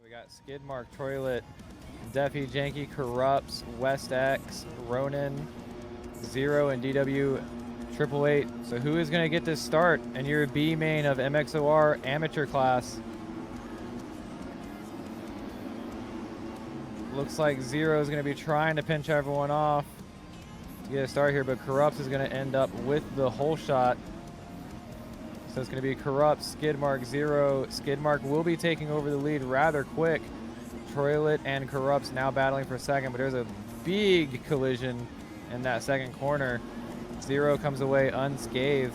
We got Skidmark, Toilet, Defi, Janky, Corrupts, West X, Ronin, Zero, and DW 888. So who is going to get this start in your B main of MXOR amateur class? Looks like Zero is going to be trying to pinch everyone off to get a start here, but Corrupts is going to end up with the whole shot. So it's going to be Corrupts, Skidmark, Zero. Skidmark will be taking over the lead rather quick. Toilet and Corrupts now battling for second, but there's a big collision in that second corner. Zero comes away unscathed.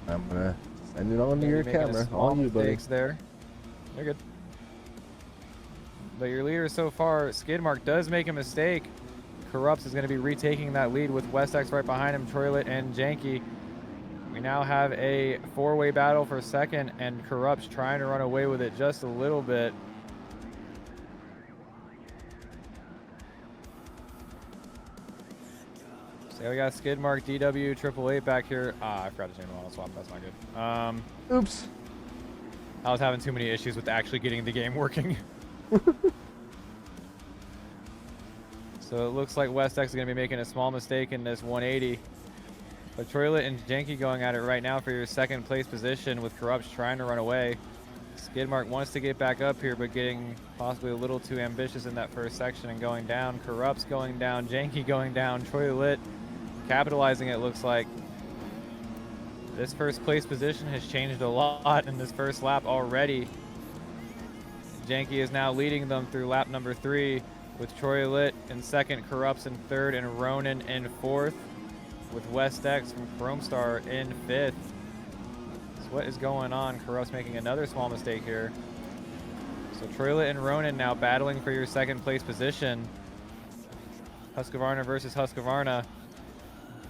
I'm gonna send it on to your camera. On you, buddy. There. You're good. But your leader so far, Skidmark, does make a mistake. Corrupts is going to be retaking that lead with West X right behind him, Toilet and Janky. We now have a four-way battle for second, and Corrupts trying to run away with it just a little bit. So we got Skidmark, DW, 888 back here. I forgot to change the model swap. That's not good. Oops. I was having too many issues with actually getting the game working. So it looks like West X is going to be making a small mistake in this 180. But Toilet and Janky going at it right now for your second place position, with Corrupts trying to run away. Skidmark wants to get back up here, but getting possibly a little too ambitious in that first section and going down. Corrupts going down, Janky going down, Toilet capitalizing, it looks like. This first place position has changed a lot in this first lap already. Janky is now leading them through lap number 3, with Toilet in second, Corrupts in third, and Ronin in fourth, with West X from Chrome Star in fifth. So what is going on? Corrupts making another small mistake here. So Toilet and Ronin now battling for your second place position. Husqvarna versus Husqvarna.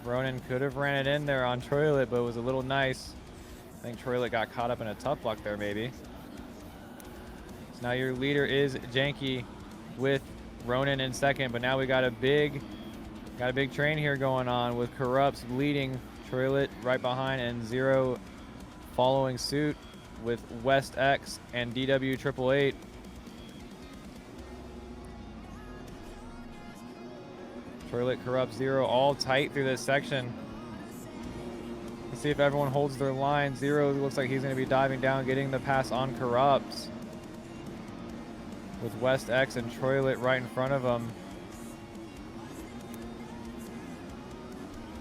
Ronin could have ran it in there on Toilet, but it was a little nice. I think Toilet got caught up in a tough block there, maybe. So now your leader is Janky with Ronin in second, but now we got a big train here going on, with Corrupts leading, Toilet right behind, and Zero following suit with West X and DW 888. Toilet, Corrupts, Zero all tight through this section. Let's see if everyone holds their line. Zero looks like he's going to be diving down, getting the pass on Corrupts, with West X and Toilet right in front of him.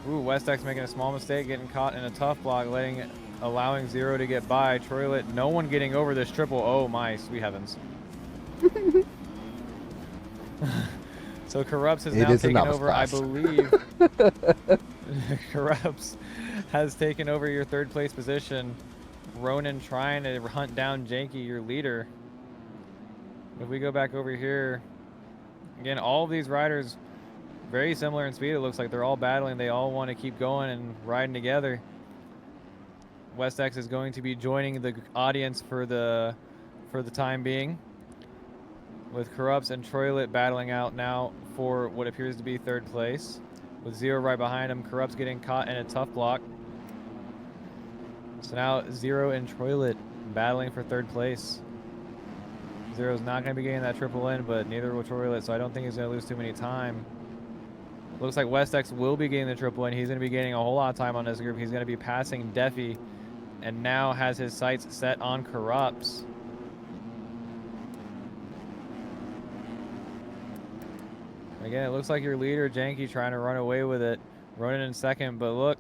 Ooh, West X making a small mistake, getting caught in a tough block, allowing Zero to get by. Toilet, no one getting over this triple. Oh my sweet heavens. So Corrupts has now taken over, I believe. Corrupts has taken over your third place position. Ronin trying to hunt down Janky, your leader. If we go back over here, again, all of these riders very similar in speed. It looks like they're all battling. They all want to keep going and riding together. West X is going to be joining the audience for the time being, with Corrupts and Toilet battling out now for what appears to be third place, with Zero right behind him. Corrupts getting caught in a tough block. So now Zero and Toilet battling for third place. Zero's not going to be getting that triple in, but neither will Toilet, so I don't think he's going to lose too many time. Looks like West X will be getting the triple in. He's going to be getting a whole lot of time on this group. He's going to be passing Defi, and now has his sights set on Corrupts. Again, it looks like your leader, Janky, trying to run away with it. Running in second, but look,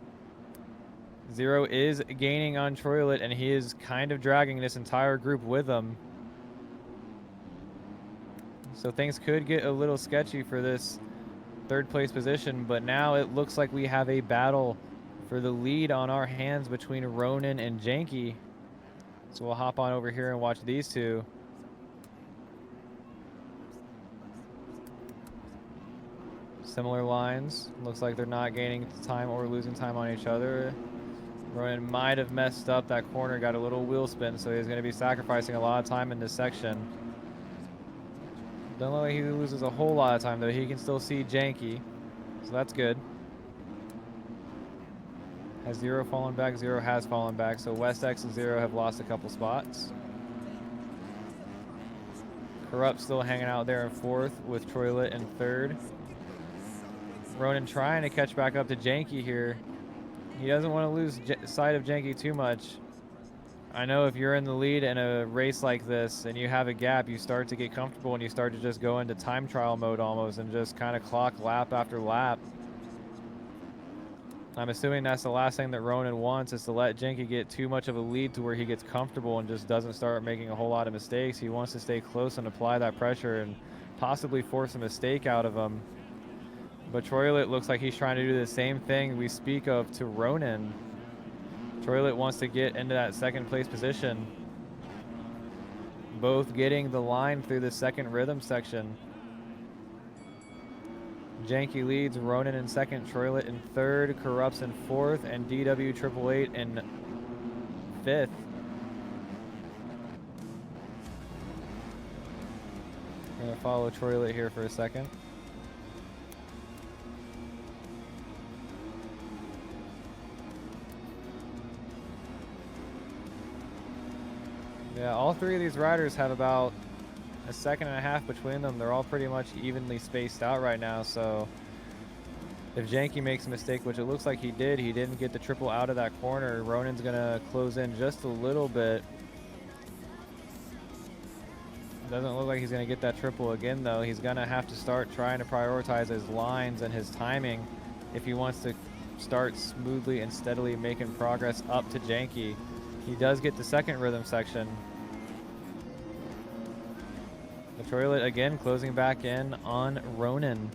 Zero is gaining on Toilet, and he is kind of dragging this entire group with him. So things could get a little sketchy for this third place position, but now it looks like we have a battle for the lead on our hands between Ronin and Janky. So we'll hop on over here and watch these two. Similar lines. Looks like they're not gaining time or losing time on each other. Ronin might have messed up that corner, got a little wheel spin, so he's going to be sacrificing a lot of time in this section. Don't look like he loses a whole lot of time, though. He can still see Janky, so that's good. Has Zero fallen back? Zero has fallen back, so West X and Zero have lost a couple spots. Corrupt still hanging out there in fourth with Troylet in third. Ronan trying to catch back up to Janky here. He doesn't want to lose sight of Janky too much. I know if you're in the lead in a race like this and you have a gap, you start to get comfortable and you start to just go into time trial mode almost and just kind of clock lap after lap. I'm assuming that's the last thing that Ronan wants, is to let Janky get too much of a lead to where he gets comfortable and just doesn't start making a whole lot of mistakes. He wants to stay close and apply that pressure and possibly force a mistake out of him. But Troylet looks like he's trying to do the same thing we speak of to Ronan. Troylet wants to get into that second place position. Both getting the line through the second rhythm section. Janky leads, Ronan in second, Troylet in third, Corrupts in fourth, and DW 888 in fifth. I'm gonna follow Troylet here for a second. Yeah, all three of these riders have about a second and a half between them. They're all pretty much evenly spaced out right now, so if Janky makes a mistake, which it looks like he didn't get the triple out of that corner. Ronan's gonna close in just a little bit. Doesn't look like he's gonna get that triple again though. He's gonna have to start trying to prioritize his lines and his timing if he wants to start smoothly and steadily making progress up to Janky. He does get the second rhythm section. The Troylet again closing back in on Ronan.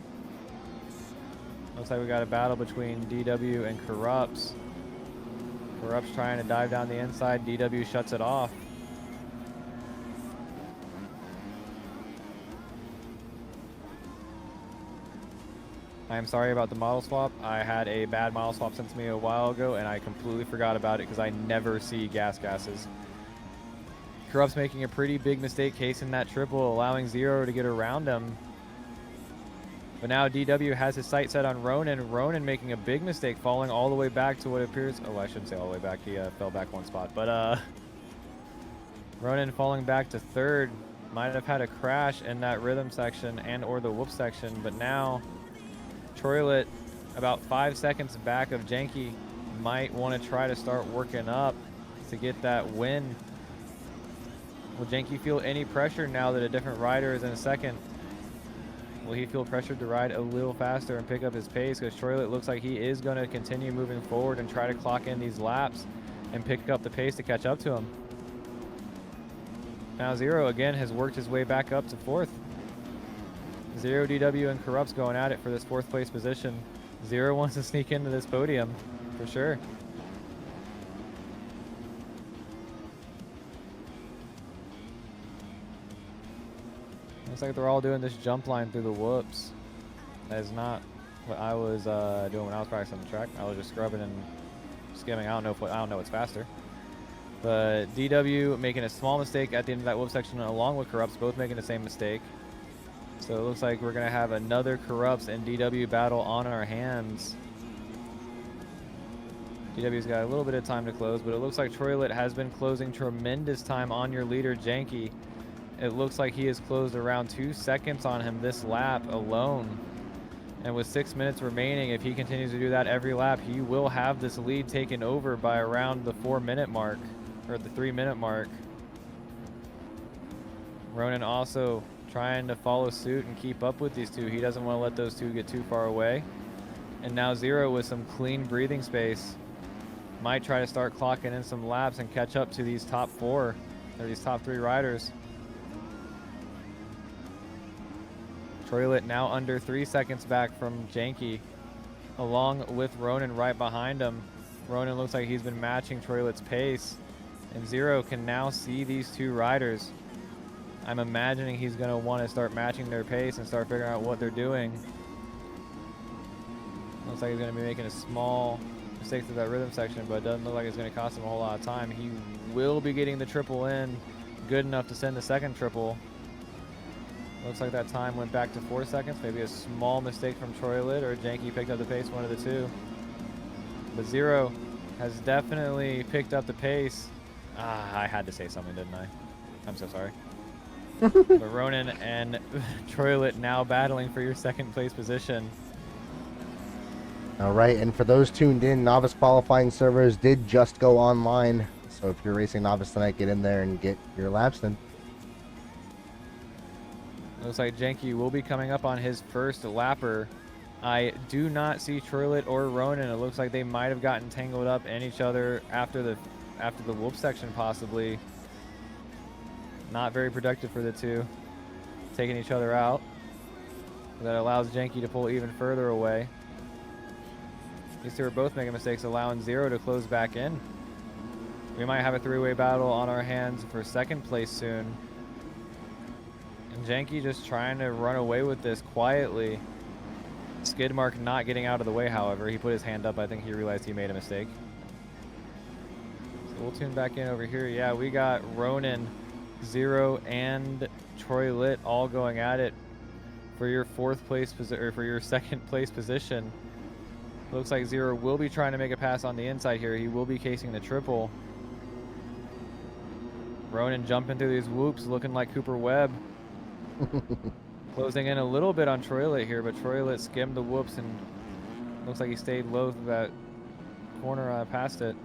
Looks like we got a battle between DW and Corrupts. Corrupts trying to dive down the inside. DW shuts it off. I am sorry about the model swap. I had a bad model swap sent to me a while ago and I completely forgot about it because I never see gases. Corrupt's making a pretty big mistake casing that triple, allowing Zero to get around him. But now DW has his sight set on Ronan. Ronan making a big mistake, falling all the way back to what appears... Oh, I shouldn't say all the way back. He fell back one spot. But Ronan falling back to third. Might have had a crash in that rhythm section and or the whoop section. But now Troylet about 5 seconds back of Janky might want to try to start working up to get that win. Will Janky feel any pressure now that a different rider is in second? Will he feel pressured to ride a little faster and pick up his pace? Because Troylet looks like he is going to continue moving forward and try to clock in these laps and pick up the pace to catch up to him. Now Zero again has worked his way back up to fourth. Zero, DW, and Corrupts going at it for this fourth place position. Zero wants to sneak into this podium for sure. Looks like they're all doing this jump line through the whoops. That is not what I was doing when I was practicing the track. I was just scrubbing and skimming. I don't know what's faster. But DW making a small mistake at the end of that whoop section along with Corrupts, both making the same mistake. So it looks like we're going to have another Corrupts and DW battle on our hands. DW's got a little bit of time to close, but it looks like Troylet has been closing tremendous time on your leader, Janky. It looks like he has closed around 2 seconds on him this lap alone. And with 6 minutes remaining, if he continues to do that every lap, he will have this lead taken over by around the 4-minute mark, or the 3-minute mark. Ronan also trying to follow suit and keep up with these two. He doesn't want to let those two get too far away. And now Zero with some clean breathing space might try to start clocking in some laps and catch up to these top 4, or these top 3 riders. Troylet now under 3 seconds back from Janky, along with Ronan right behind him. Ronan looks like he's been matching Troylet's pace, and Zero can now see these two riders. I'm imagining he's going to want to start matching their pace and start figuring out what they're doing. Looks like he's going to be making a small mistake through that rhythm section, but it doesn't look like it's going to cost him a whole lot of time. He will be getting the triple in, good enough to send the second triple. Looks like that time went back to 4 seconds. Maybe a small mistake from Troylet, or Janky picked up the pace, one of the two. But Zero has definitely picked up the pace. I had to say something, didn't I? I'm so sorry. But Ronan and Troylet now battling for your second place position. All right, and for those tuned in, novice qualifying servers did just go online. So if you're racing novice tonight, get in there and get your laps in. Looks like Janky will be coming up on his first lapper. I do not see Troylet or Ronan. It looks like they might have gotten tangled up in each other after the whoop section, possibly. Not very productive for the two, taking each other out. That allows Janky to pull even further away. These two are both making mistakes, allowing Zero to close back in. We might have a three-way battle on our hands for second place soon. And Janky just trying to run away with this quietly. Skidmark not getting out of the way, however. He put his hand up. I think he realized he made a mistake. So we'll tune back in over here. Yeah, we got Ronan, Zero, and Troylet all going at it for your for your second place position. Looks like Zero will be trying to make a pass on the inside here. He will be casing the triple. Ronan jumping through these whoops, looking like Cooper Webb. Closing in a little bit on Troylet here, but Troylet skimmed the whoops and looks like he stayed low through that corner past it.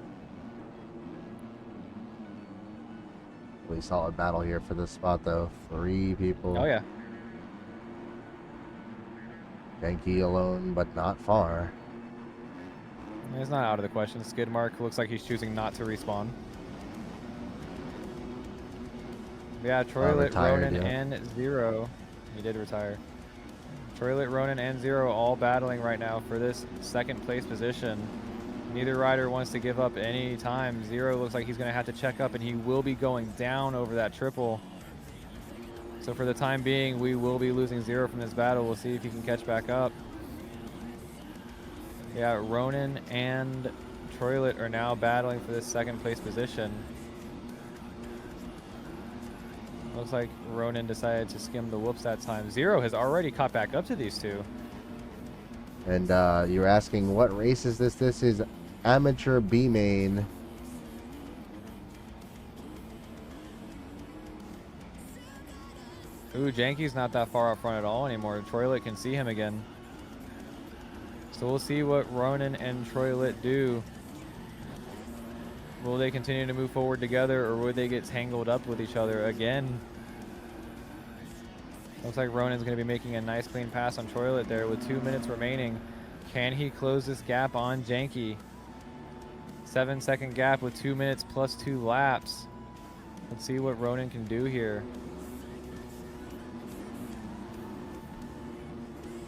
Really solid battle here for this spot, though. 3 people. Oh, yeah. Janky alone, but not far. It's not out of the question. Skidmark looks like he's choosing not to respawn. Yeah, Troylet, Ronan, and Zero. He did retire. Troylet, Ronan, and Zero all battling right now for this second place position. Neither rider wants to give up any time. Zero looks like he's going to have to check up, and he will be going down over that triple. So for the time being, we will be losing Zero from this battle. We'll see if he can catch back up. Yeah, Ronan and Troylet are now battling for this second place position. Looks like Ronan decided to skim the whoops that time. Zero has already caught back up to these two. And you're asking, what race is this? This is Amateur B Main. Ooh, Janky's not that far up front at all anymore. Troylet can see him again. So we'll see what Ronan and Troylet do. Will they continue to move forward together, or would they get tangled up with each other again? Looks like Ronan's going to be making a nice clean pass on Troylet there with 2 minutes remaining. Can he close this gap on Janky? 7-second gap with 2 minutes plus 2 laps. Let's see what Ronan can do here.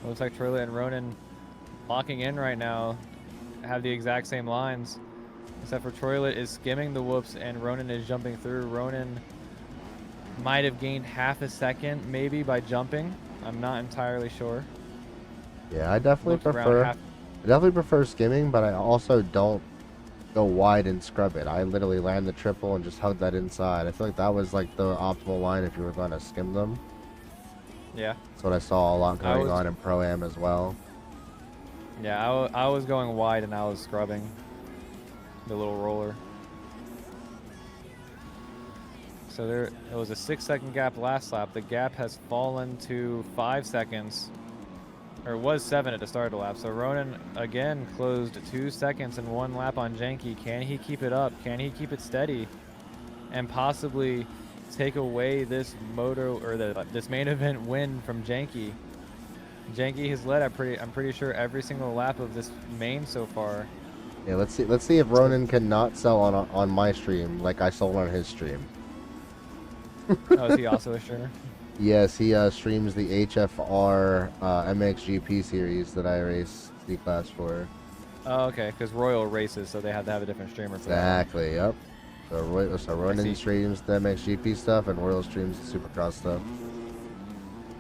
Looks like Troylet and Ronan locking in right now. Have the exact same lines. Except for Troylet is skimming the whoops and Ronan is jumping through. Ronan might have gained half a second maybe by jumping. I'm not entirely sure. Yeah, I definitely prefer skimming, but I also don't go wide and scrub it. I literally land the triple and just hug that inside. I feel like that was like the optimal line if you were going to skim them. Yeah. That's what I saw a lot going on in Pro-Am as well. Yeah, I was going wide and I was scrubbing the little roller. So there, it was a 6-second gap last lap. The gap has fallen to 5 seconds, or it was 7 at the start of the lap. So Ronan again closed 2 seconds in 1 lap on Janky. Can he keep it up? Can he keep it steady, and possibly take away this moto or this main event win from Janky? Janky has led, I'm pretty sure, every single lap of this main so far. Yeah, let's see if Ronan can not sell on my stream like I sold on his stream. Oh, is he also a streamer? Yes, he streams the HFR MXGP series that I race C-Class for. Oh, okay, because Royal races, so they have to have a different streamer for exactly, yep. So Ronan streams the MXGP stuff and Royal streams the Supercross stuff.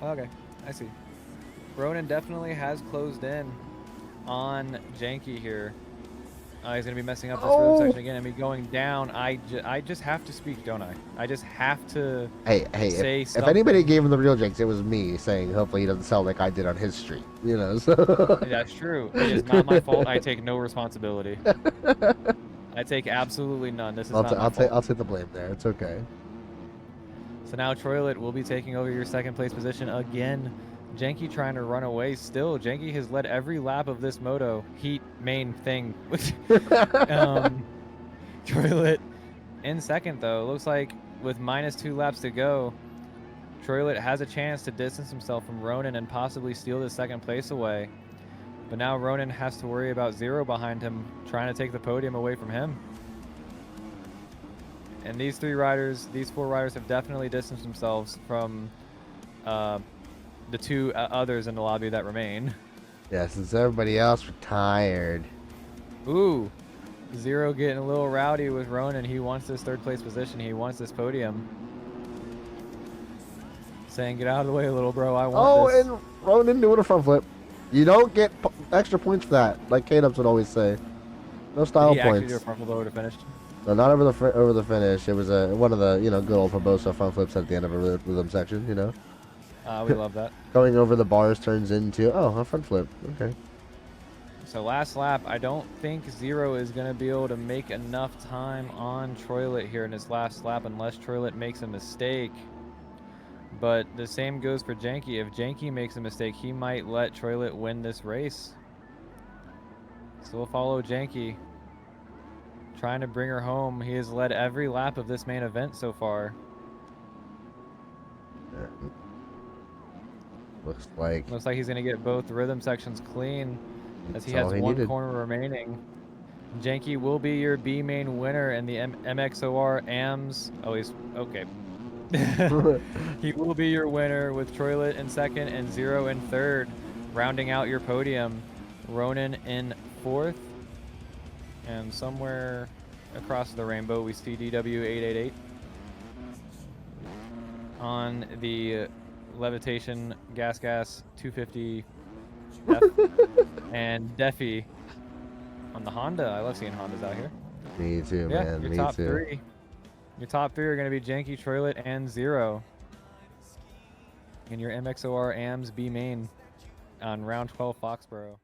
Okay, I see. Ronan definitely has closed in on Janky here. He's going to be messing up this road section again and be going down. I just have to speak, don't I? I just have to say if anybody gave him the real jinx, it was me saying hopefully he doesn't sound like I did on his stream. You know, so. That's true. It is not my fault. I take no responsibility. I take absolutely none. This is not my fault. I'll take the blame there. It's okay. So now Troylet will be taking over your second place position again. Janky trying to run away still. Janky has led every lap of this moto heat main thing. Troylet in second though. Looks like with -2 laps to go, Troylet has a chance to distance himself from Ronan and possibly steal the second place away. But now Ronan has to worry about Zero behind him, trying to take the podium away from him. And these four riders have definitely distanced themselves from the two others in the lobby that remain. Yeah, since everybody else retired. Ooh, Zero getting a little rowdy with Ronan. He wants this third place position. He wants this podium. Saying, get out of the way, little bro. I want this. And Ronan doing a front flip. You don't get extra points for that, like K-Dubs would always say. No style points. He actually did a front flip over to finish. No, not over the finish. It was one of the good old Barbosa front flips at the end of a rhythm section. We love that. Going over the bars turns into a front flip. Okay. So last lap, I don't think Zero is going to be able to make enough time on Troylet here in his last lap unless Troylet makes a mistake. But the same goes for Janky. If Janky makes a mistake, he might let Troylet win this race. So we'll follow Janky. Trying to bring her home. He has led every lap of this main event so far. Looks like he's going to get both rhythm sections clean as he has one corner remaining. Janky will be your B main winner in the MXOR AMS. Oh, he's okay. He will be your winner with Troylet in second and Zero in third, rounding out your podium. Ronan in fourth, and somewhere across the rainbow we see DW888 on the Levitation Gas 250 Def, and Defy on the Honda. I love seeing Hondas out here. Me too, man. Your Me top too. three. Your top three are going to be Janky, Troylet, and Zero. And your MXOR AMS B main on round 12 Foxborough.